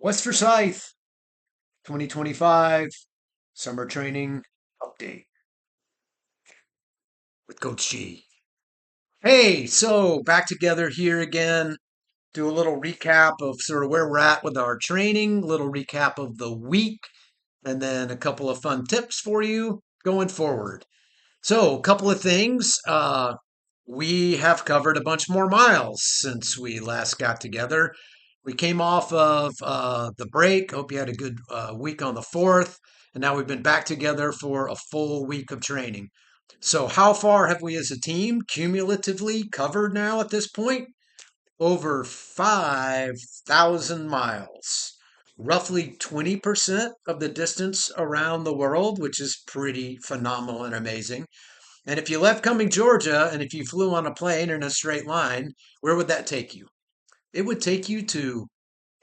West Forsyth 2025 summer training update with Coach G. Hey, so back together here again. Do a little recap of sort of where we're at with our training, little recap of the week, and then a couple of fun tips for you going forward. So, a couple of things. We have covered a bunch more miles since we last got together. We came off of the break. Hope you had a good week on the 4th. And now we've been back together for a full week of training. So, how far have we as a team cumulatively covered now at this point? Over 5,000 miles. Roughly 20% of the distance around the world, which is pretty phenomenal and amazing. And if you left Cumming, Georgia, and if you flew on a plane in a straight line, where would that take you? It would take you to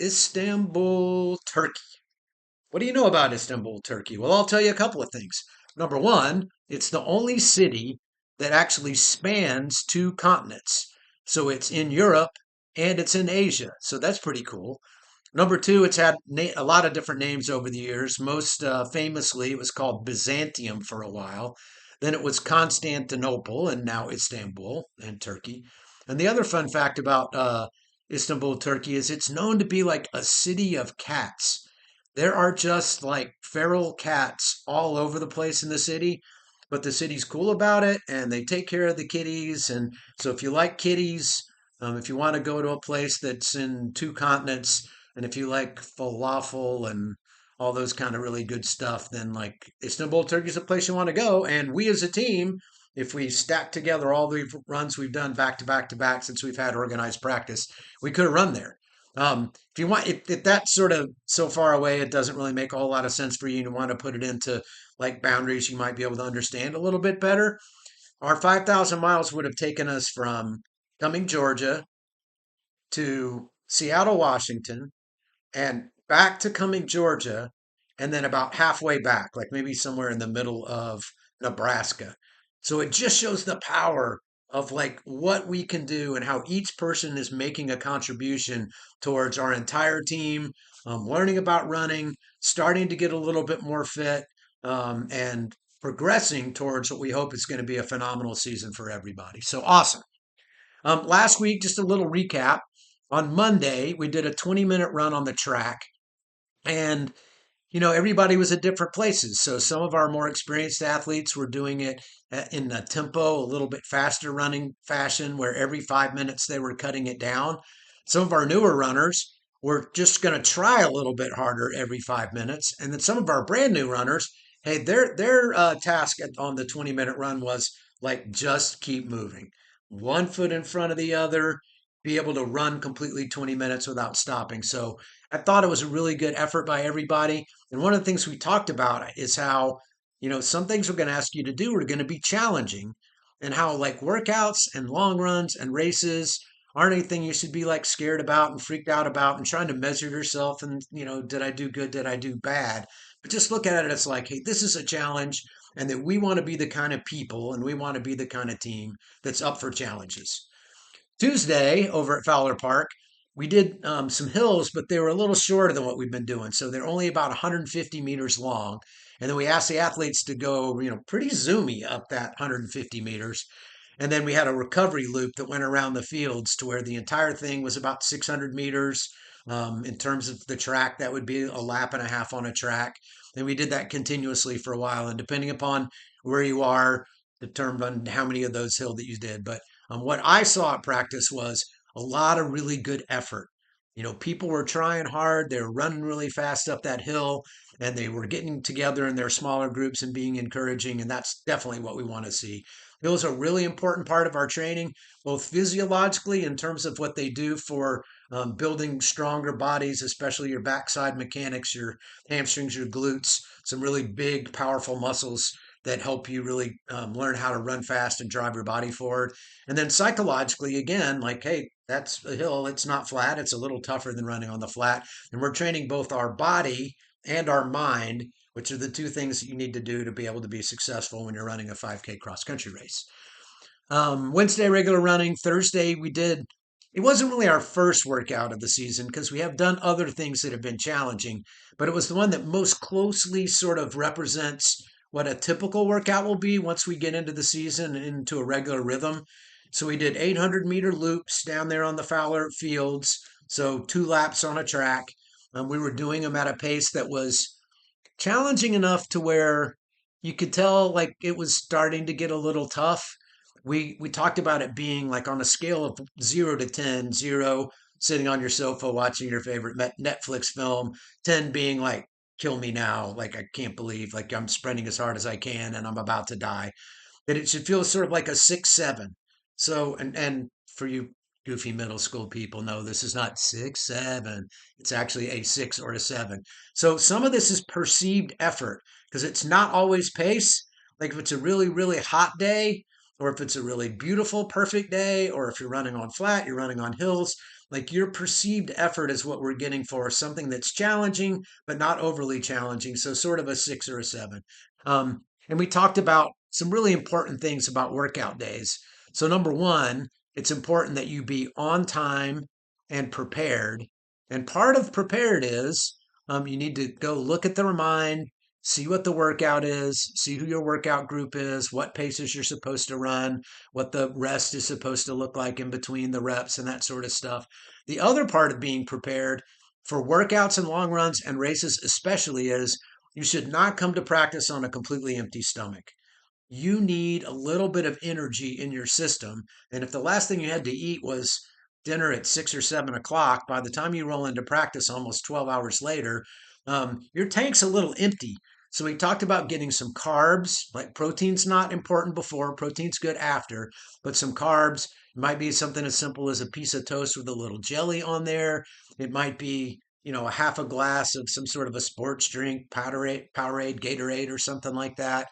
Istanbul, Turkey. What do you know about Istanbul, Turkey? Well, I'll tell you a couple of things. Number one, it's the only city that actually spans two continents. So it's in Europe and it's in Asia. So that's pretty cool. Number two, it's had a lot of different names over the years. Most famously, it was called Byzantium for a while. Then it was Constantinople, and now Istanbul and Turkey. And the other fun fact about Istanbul, Turkey is it's known to be like a city of cats. There are just like feral cats all over the place in the city, but the city's cool about it and they take care of the kitties. And so if you like kitties, if you want to go to a place that's in two continents, and if you like falafel and all those kind of really good stuff, then like Istanbul, Turkey is a place you want to go. And we as a team, if we stack together all the runs we've done back to back to back since we've had organized practice, we could have run there. If you want, if that's sort of so far away, it doesn't really make a whole lot of sense for you to want to put it into like boundaries you might be able to understand a little bit better. Our 5,000 miles would have taken us from Cumming, Georgia to Seattle, Washington, and back to Cumming, Georgia, and then about halfway back, like maybe somewhere in the middle of Nebraska. So it just shows the power of like what we can do and how each person is making a contribution towards our entire team, learning about running, starting to get a little bit more fit, and progressing towards what we hope is going to be a phenomenal season for everybody. So awesome. Last week, just a little recap. On Monday, we did a 20-minute run on the track, and everybody was at different places. So some of our more experienced athletes were doing it in a tempo, a little bit faster running fashion, where every 5 minutes they were cutting it down. Some of our newer runners were just going to try a little bit harder every 5 minutes, and then some of our brand new runners, hey, their task on the 20-minute run was like just keep moving, one foot in front of the other, be able to run completely 20 minutes without stopping. So I thought it was a really good effort by everybody. And one of the things we talked about is how, some things we're going to ask you to do are going to be challenging, and how like workouts and long runs and races aren't anything you should be like scared about and freaked out about and trying to measure yourself and, did I do good? Did I do bad? But just look at it as like, hey, this is a challenge, and that we want to be the kind of people and we want to be the kind of team that's up for challenges. Tuesday over at Fowler Park, we did some hills, but they were a little shorter than what we've been doing. So they're only about 150 meters long. And then we asked the athletes to go, pretty zoomy up that 150 meters. And then we had a recovery loop that went around the fields to where the entire thing was about 600 meters. In terms of the track, that would be a lap and a half on a track. And we did that continuously for a while. And depending upon where you are, determined on how many of those hill that you did. But what I saw at practice was a lot of really good effort. People were trying hard. They were running really fast up that hill, and they were getting together in their smaller groups and being encouraging. And that's definitely what we want to see. Hills are a really important part of our training, both physiologically in terms of what they do for building stronger bodies, especially your backside mechanics, your hamstrings, your glutes, some really big, powerful muscles that help you really learn how to run fast and drive your body forward. And then psychologically, again, like, hey, that's a hill. It's not flat. It's a little tougher than running on the flat. And we're training both our body and our mind, which are the two things that you need to do to be able to be successful when you're running a 5K cross country race. Wednesday, regular running. Thursday, we did It wasn't really our first workout of the season because we have done other things that have been challenging, but it was the one that most closely sort of represents what a typical workout will be once we get into the season and into a regular rhythm. So we did 800-meter loops down there on the Fowler Fields, so 2 laps on a track. We were doing them at a pace that was challenging enough to where you could tell like it was starting to get a little tough. We talked about it being like on a scale of 0 to 10, 0 sitting on your sofa watching your favorite Netflix film, 10 being like kill me now, like I can't believe like I'm sprinting as hard as I can and I'm about to die, that it should feel sort of like a 6, 7. So, and for you goofy middle school people, no, this is not 6, 7. It's actually a 6 or a 7. So some of this is perceived effort because it's not always pace. Like if it's a really, really hot day, or if it's a really beautiful, perfect day, or if you're running on flat, you're running on hills, like your perceived effort is what we're getting for something that's challenging, but not overly challenging. So sort of a 6 or a 7. And we talked about some really important things about workout days. So, number one, it's important that you be on time and prepared. And part of prepared is you need to go look at the remind, see what the workout is, see who your workout group is, what paces you're supposed to run, what the rest is supposed to look like in between the reps, and that sort of stuff. The other part of being prepared for workouts and long runs and races, especially, is you should not come to practice on a completely empty stomach. You need a little bit of energy in your system. And if the last thing you had to eat was dinner at 6 or 7 o'clock, by the time you roll into practice almost 12 hours later, your tank's a little empty. So we talked about getting some carbs, like protein's not important before, protein's good after, but some carbs. It might be something as simple as a piece of toast with a little jelly on there. It might be, a half a glass of some sort of a sports drink, Powerade, Gatorade, or something like that.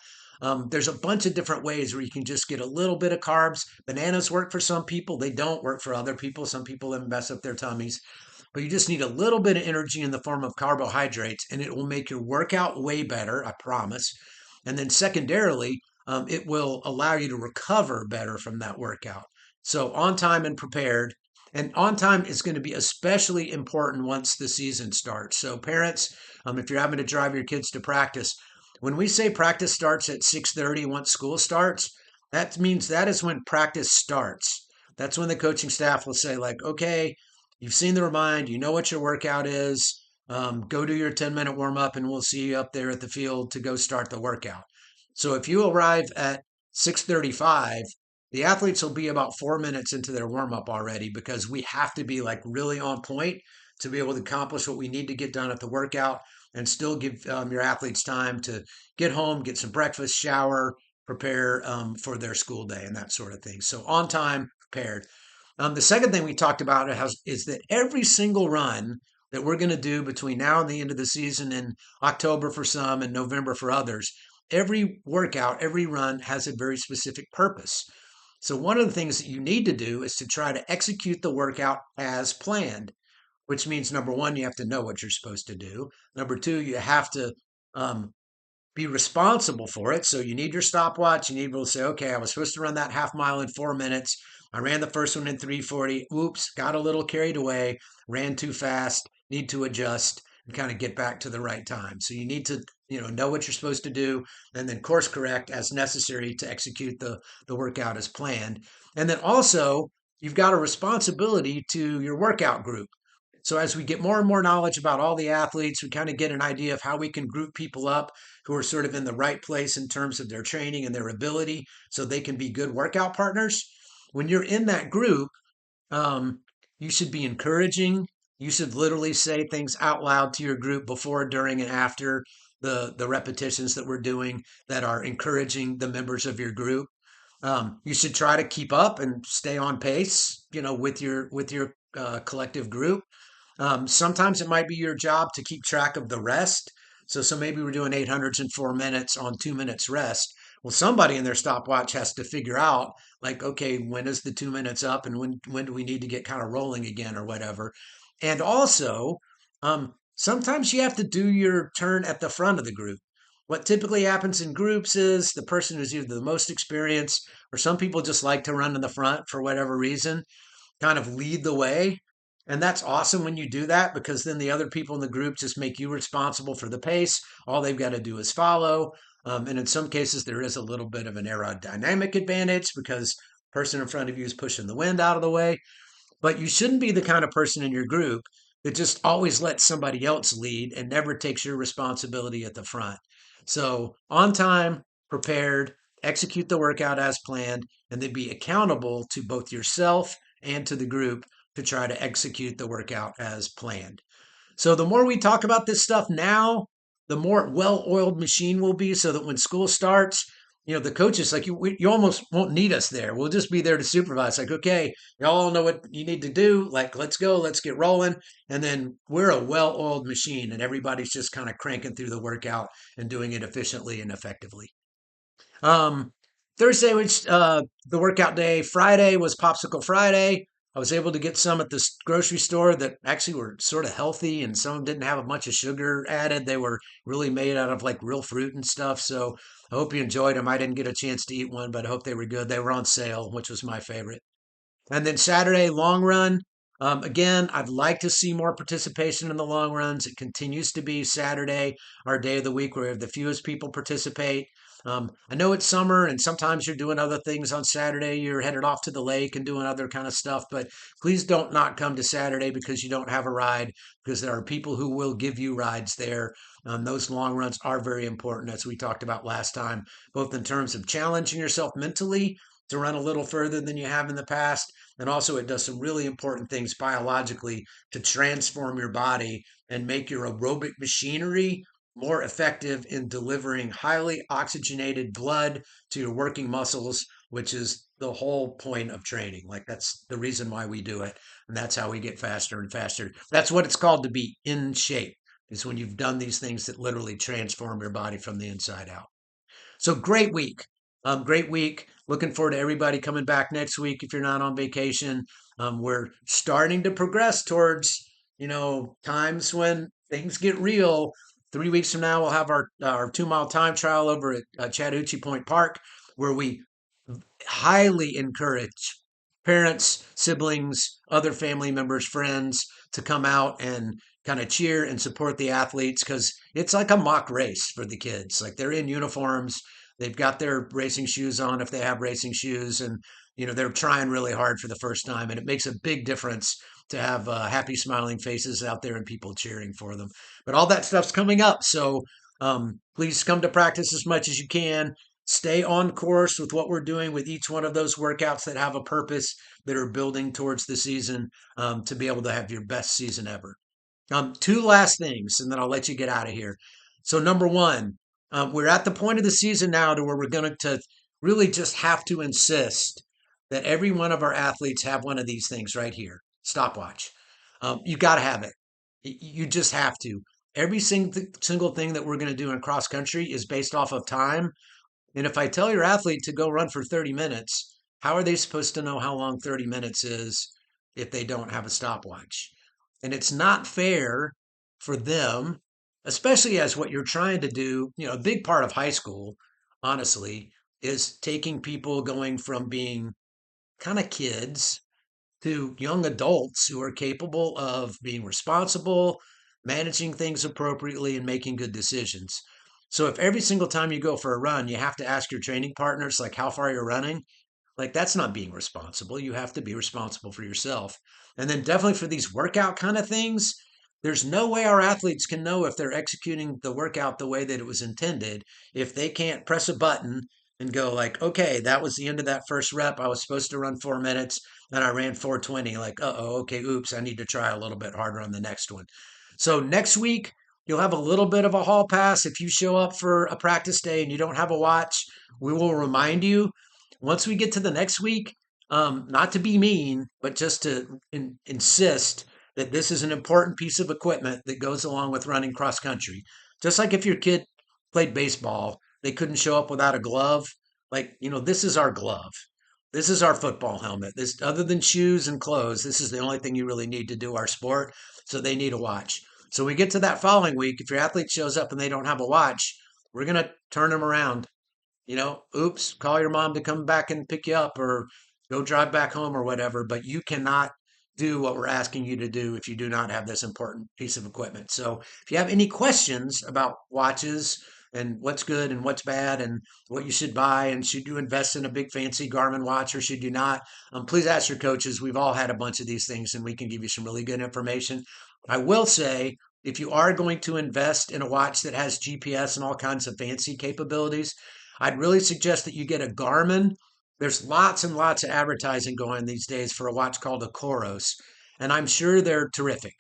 There's a bunch of different ways where you can just get a little bit of carbs. Bananas work for some people, they don't work for other people. Some people mess up their tummies, but you just need a little bit of energy in the form of carbohydrates, and it will make your workout way better, I promise. And then, secondarily, it will allow you to recover better from that workout. So, on time and prepared. And on time is going to be especially important once the season starts. So, parents, if you're having to drive your kids to practice, when we say practice starts at 6:30 once school starts, that means that is when practice starts. That's when the coaching staff will say, like, okay, you've seen the remind, you know what your workout is. Go do your 10-minute warm up, and we'll see you up there at the field to go start the workout. So if you arrive at 6:35, the athletes will be about 4 minutes into their warm up already because we have to be like really on point to be able to accomplish what we need to get done at the workout and still give your athletes time to get home, get some breakfast, shower, prepare for their school day and that sort of thing. So on time, prepared. The second thing we talked about is that every single run that we're going to do between now and the end of the season in October for some and November for others, every workout, every run has a very specific purpose. So one of the things that you need to do is to try to execute the workout as planned, which means number one, you have to know what you're supposed to do. Number two, you have to um, be responsible for it. So you need your stopwatch. You need to be able to say, okay, I was supposed to run that half mile in 4 minutes. I ran the first one in 3:40. Oops, got a little carried away, ran too fast, need to adjust and kind of get back to the right time. So you need to, know what you're supposed to do and then course correct as necessary to execute the workout as planned. And then also, you've got a responsibility to your workout group. So as we get more and more knowledge about all the athletes, we kind of get an idea of how we can group people up who are sort of in the right place in terms of their training and their ability so they can be good workout partners. When you're in that group, um, you should be encouraging. You should literally say things out loud to your group before, during, and after the repetitions that we're doing that are encouraging the members of your group. You should try to keep up and stay on pace, with your collective group. Sometimes it might be your job to keep track of the rest. So maybe we're doing 800s in 4 minutes on 2 minutes rest. Well, somebody in their stopwatch has to figure out, like, okay, when is the 2 minutes up, and when do we need to get kind of rolling again or whatever. And also, sometimes you have to do your turn at the front of the group. What typically happens in groups is the person who's either the most experienced, or some people just like to run in the front for whatever reason. kind of lead the way. And that's awesome when you do that because then the other people in the group just make you responsible for the pace. All they've got to do is follow. And in some cases, there is a little bit of an aerodynamic advantage because the person in front of you is pushing the wind out of the way. But you shouldn't be the kind of person in your group that just always lets somebody else lead and never takes your responsibility at the front. So, on time, prepared, execute the workout as planned, and then be accountable to both yourself and to the group to try to execute the workout as planned. So the more we talk about this stuff now, the more well-oiled machine will be so that when school starts, the coaches, like you almost won't need us there. We'll just be there to supervise. Like, okay, y'all know what you need to do. Like, let's go, let's get rolling. And then we're a well-oiled machine and everybody's just kind of cranking through the workout and doing it efficiently and effectively. Um, Thursday was the workout day. Friday was Popsicle Friday. I was able to get some at this grocery store that actually were sort of healthy, and some of them didn't have a bunch of sugar added. They were really made out of like real fruit and stuff. So I hope you enjoyed them. I didn't get a chance to eat one, but I hope they were good. They were on sale, which was my favorite. And then Saturday, long run. Again, I'd like to see more participation in the long runs. It continues to be Saturday, our day of the week where we have the fewest people participate. I know it's summer and sometimes you're doing other things on Saturday. You're headed off to the lake and doing other kind of stuff, but please don't not come to Saturday because you don't have a ride, because there are people who will give you rides there. Those long runs are very important, as we talked about last time, both in terms of challenging yourself mentally to run a little further than you have in the past. And also, it does some really important things biologically to transform your body and make your aerobic machinery more effective in delivering highly oxygenated blood to your working muscles, which is the whole point of training. Like, that's the reason why we do it. And that's how we get faster and faster. That's what it's called to be in shape, is when you've done these things that literally transform your body from the inside out. So great week. Great week. Looking forward to everybody coming back next week if you're not on vacation. We're starting to progress towards, times when things get real. 3 weeks from now, we'll have our 2 mile time trial over at Chattahoochee Point Park, where we highly encourage parents, siblings, other family members, friends to come out and kind of cheer and support the athletes because it's like a mock race for the kids. Like, they're in uniforms, they've got their racing shoes on if they have racing shoes, and they're trying really hard for the first time, and it makes a big difference to have happy, smiling faces out there and people cheering for them. But all that stuff's coming up, so please come to practice as much as you can. Stay on course with what we're doing with each one of those workouts that have a purpose, that are building towards the season, to be able to have your best season ever. Two last things, and then I'll let you get out of here. So, number one, we're at the point of the season now to where we're going to really just have to insist that every one of our athletes have one of these things right here, stopwatch. You got to have it. You just have to. Every single thing that we're going to do in cross country is based off of time. And if I tell your athlete to go run for 30 minutes, how are they supposed to know how long 30 minutes is if they don't have a stopwatch? And it's not fair for them, especially as what you're trying to do. A big part of high school, honestly, is taking people going from being kind of kids to young adults who are capable of being responsible, managing things appropriately, and making good decisions. So if every single time you go for a run, you have to ask your training partners, like, how far you're running, like, that's not being responsible. You have to be responsible for yourself. And then definitely for these workout kind of things, there's no way our athletes can know if they're executing the workout the way that it was intended if they can't press a button and go like, okay, that was the end of that first rep. I was supposed to run 4 minutes and I ran 4:20. Like, uh-oh, okay, oops, I need to try a little bit harder on the next one. So next week, you'll have a little bit of a hall pass. If you show up for a practice day and you don't have a watch, we will remind you. Once we get to the next week, not to be mean, but just to insist that this is an important piece of equipment that goes along with running cross country. Just like if your kid played baseball, they couldn't show up without a glove. Like, this is our glove. This is our football helmet. This, other than shoes and clothes, this is the only thing you really need to do our sport. So they need a watch. So we get to that following week. If your athlete shows up and they don't have a watch, we're going to turn them around. Oops, call your mom to come back and pick you up, or go drive back home or whatever, but you cannot do what we're asking you to do if you do not have this important piece of equipment. So if you have any questions about watches and what's good and what's bad and what you should buy and should you invest in a big fancy Garmin watch or should you not, please ask your coaches. We've all had a bunch of these things and we can give you some really good information. I will say, if you are going to invest in a watch that has GPS and all kinds of fancy capabilities, I'd really suggest that you get a Garmin. There's lots and lots of advertising going these days for a watch called a Coros, and I'm sure they're terrific.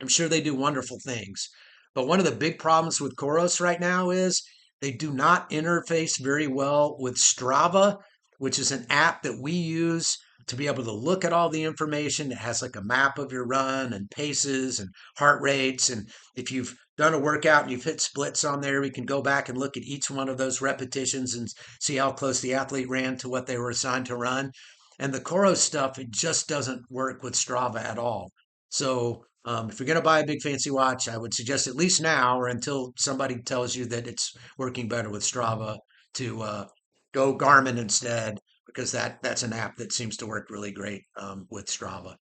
I'm sure they do wonderful things. But one of the big problems with Koros right now is they do not interface very well with Strava, which is an app that we use to be able to look at all the information. It has like a map of your run and paces and heart rates. And if you've done a workout and you've hit splits on there, we can go back and look at each one of those repetitions and see how close the athlete ran to what they were assigned to run. And the Koros stuff, it just doesn't work with Strava at all. So if you're going to buy a big fancy watch, I would suggest at least now or until somebody tells you that it's working better with Strava to go Garmin instead, because that's an app that seems to work really great with Strava.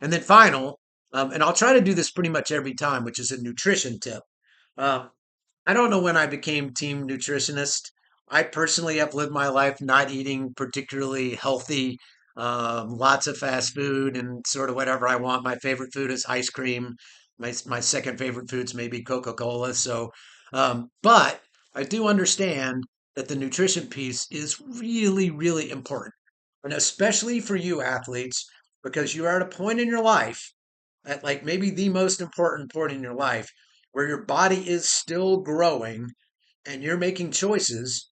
And then final, and I'll try to do this pretty much every time, which is a nutrition tip. Um, I don't know when I became team nutritionist. I personally have lived my life not eating particularly healthy, lots of fast food and sort of whatever I want. My favorite food is ice cream. My second favorite foods maybe Coca-Cola. So, but I do understand that the nutrition piece is really, really important, and especially for you athletes, because you are at a point in your life at like maybe the most important point in your life where your body is still growing and you're making choices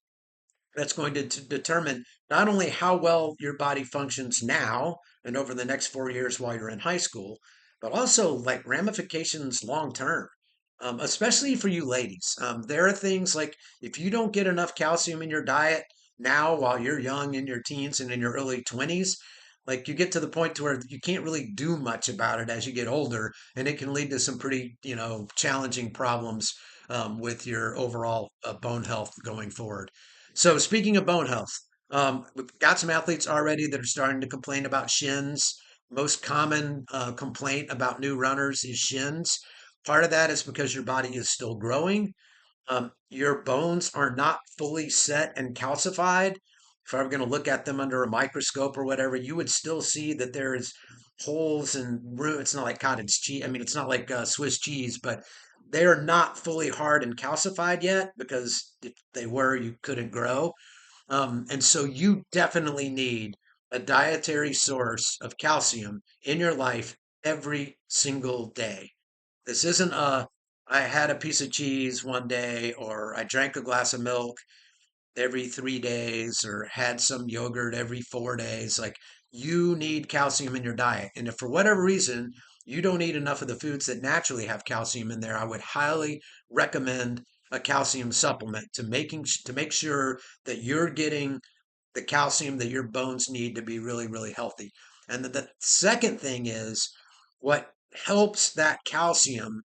that's going to determine not only how well your body functions now and over the next 4 years while you're in high school, but also like ramifications long term, especially for you ladies. There are things like if you don't get enough calcium in your diet now while you're young in your teens and in your early 20s, like you get to the point to where you can't really do much about it as you get older, and it can lead to some pretty, challenging problems with your overall bone health going forward. So speaking of bone health, we've got some athletes already that are starting to complain about shins. Most common complaint about new runners is shins. Part of that is because your body is still growing. Your bones are not fully set and calcified. If I were going to look at them under a microscope or whatever, you would still see that there is holes and room. It's not like cottage cheese. I mean, it's not like Swiss cheese, but they are not fully hard and calcified yet because if they were, you couldn't grow. And so you definitely need a dietary source of calcium in your life every single day. This isn't I had a piece of cheese one day or I drank a glass of milk every 3 days or had some yogurt every 4 days. Like you need calcium in your diet. And if for whatever reason you don't eat enough of the foods that naturally have calcium in there, I would highly recommend a calcium supplement to make sure that you're getting the calcium that your bones need to be really, really healthy. And the second thing is what helps that calcium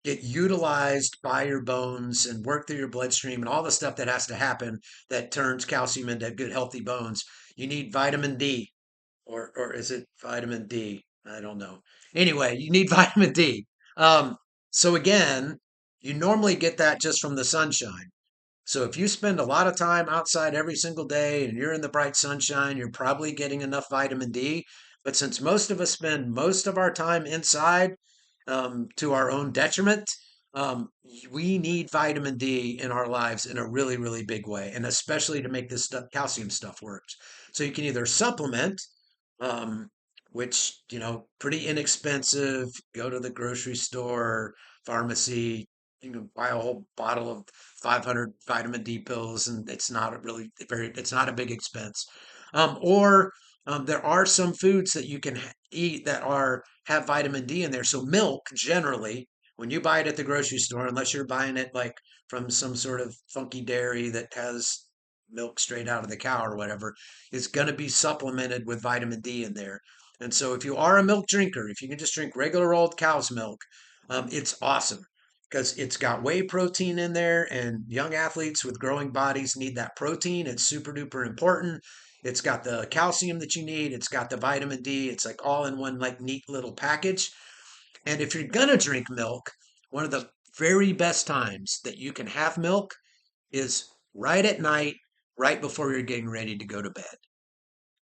get utilized by your bones and work through your bloodstream and all the stuff that has to happen that turns calcium into good, healthy bones. You need vitamin D, or is it vitamin D? I don't know. Anyway, you need vitamin D. Um, so again, you normally get that just from the sunshine. So if you spend a lot of time outside every single day and you're in the bright sunshine, you're probably getting enough vitamin D. But since most of us spend most of our time inside to our own detriment, um, we need vitamin D in our lives in a really, really big way, and especially to make this calcium stuff work. So you can either supplement, um, which, pretty inexpensive, go to the grocery store, pharmacy, you can buy a whole bottle of 500 vitamin D pills, and it's not a really it's not a big expense. Or there are some foods that you can eat that have vitamin D in there. So milk, generally, when you buy it at the grocery store, unless you're buying it like from some sort of funky dairy that has milk straight out of the cow or whatever, is going to be supplemented with vitamin D in there. And so if you are a milk drinker, if you can just drink regular old cow's milk, it's awesome because it's got whey protein in there, and young athletes with growing bodies need that protein. It's super duper important. It's got the calcium that you need. It's got the vitamin D. It's like all in one like neat little package. And if you're gonna drink milk, one of the very best times that you can have milk is right at night, right before you're getting ready to go to bed.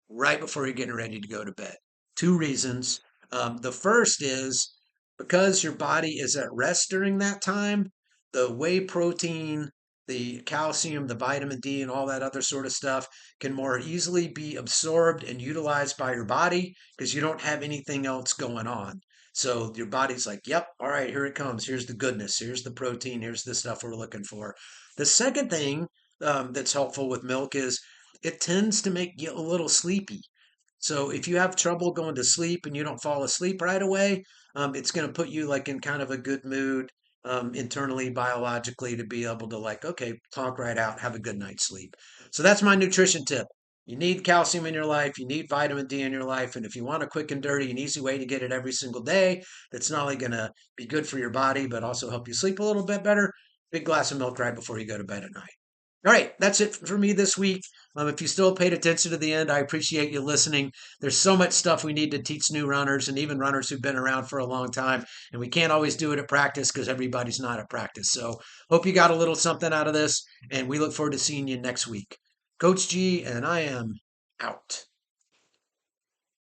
Right before you're getting ready to go to bed. Two reasons. The first is because your body is at rest during that time, the whey protein, the calcium, the vitamin D, and all that other sort of stuff can more easily be absorbed and utilized by your body because you don't have anything else going on. So your body's like, yep, all right, here it comes. Here's the goodness. Here's the protein. Here's the stuff we're looking for. The second thing that's helpful with milk is it tends to make you a little sleepy. So if you have trouble going to sleep and you don't fall asleep right away, it's going to put you like in kind of a good mood internally, biologically, to be able to like, okay, talk right out, have a good night's sleep. So that's my nutrition tip. You need calcium in your life. You need vitamin D in your life. And if you want a quick and dirty and easy way to get it every single day, that's not only going to be good for your body, but also help you sleep a little bit better, big glass of milk right before you go to bed at night. All right, that's it for me this week. If you still paid attention to the end, I appreciate you listening. There's so much stuff we need to teach new runners and even runners who've been around for a long time. And we can't always do it at practice because everybody's not at practice. So hope you got a little something out of this. And we look forward to seeing you next week. Coach G, and I am out.